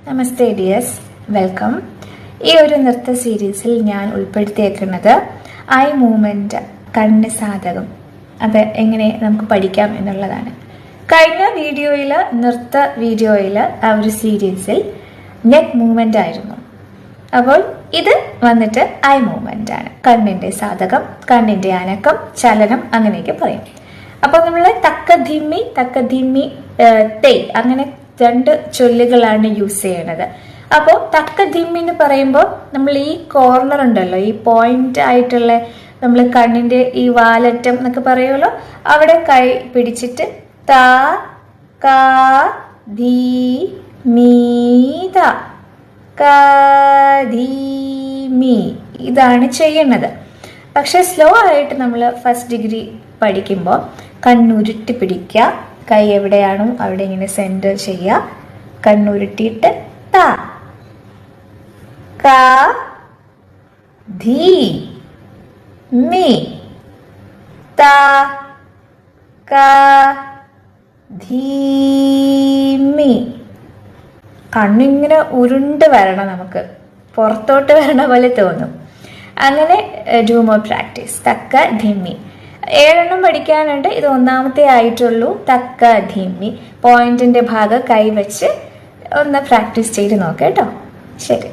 നമസ്തേ dears, welcome. ഈ ഒരു നൃത്ത സീരീസിൽ ഞാൻ ഉൾപ്പെടുത്തിയേക്കുന്നത് ഐ മൂവ്മെന്റ്, കണ്ണ് സാധകം, അത് എങ്ങനെ നമുക്ക് പഠിക്കാം എന്നുള്ളതാണ്. കഴിഞ്ഞ വീഡിയോയിൽ, നൃത്ത വീഡിയോയിൽ, ആ ഒരു സീരീസിൽ നെക്ക് മൂവ്മെന്റ് ആയിരുന്നു. അപ്പോൾ ഇത് വന്നിട്ട് ഐ മൂവ്മെന്റ് ആണ്. കണ്ണിന്റെ സാധകം, കണ്ണിന്റെ അനക്കം, ചലനം, അങ്ങനെയൊക്കെ പറയും. അപ്പോൾ നമ്മൾ തക്കധിമ്മി തെയ്, അങ്ങനെ രണ്ട് ചൊല്ലുകളാണ് യൂസ് ചെയ്യണത്. അപ്പോൾ തക്കധിമ്മി എന്ന് പറയുമ്പോൾ നമ്മൾ ഈ കോർണർ ഉണ്ടല്ലോ, ഈ പോയിന്റ് ആയിട്ടുള്ള, നമ്മൾ കണ്ണിന്റെ ഈ വാലറ്റം എന്നൊക്കെ പറയുമല്ലോ, അവിടെ കൈ പിടിച്ചിട്ട് ത ക ധീ മീ ത ക ധീ മീ, ഇതാണ് ചെയ്യുന്നത്. പക്ഷെ സ്ലോ ആയിട്ട് നമ്മൾ ഫസ്റ്റ് ഡിഗ്രി പഠിക്കുമ്പോൾ കണ്ണുരുട്ടി പിടിക്കുക, കൈ എവിടെയാണോ അവിടെ ഇങ്ങനെ സെന്റർ ചെയ്യുക, കണ്ണുരുട്ടിയിട്ട് ത ക ധീ മീ ത ക ധീ മീ. കണ്ണിങ്ങനെ ഉരുണ്ട് വരണം, നമുക്ക് പുറത്തോട്ട് വരണ പോലെ തോന്നും. അങ്ങനെ ഡു മോർ പ്രാക്ടീസ്. തക്ക ധിമ്മി 7 പഠിക്കാനുണ്ട്, ഇത് 1ാമത്തെ ആയിട്ടുള്ളൂ. തക്ക ധിമ്മി, പോയിന്റിന്റെ ഭാഗം കൈവച്ച് ഒന്ന് പ്രാക്ടീസ് ചെയ്ത് നോക്കാം കേട്ടോ. ശരി.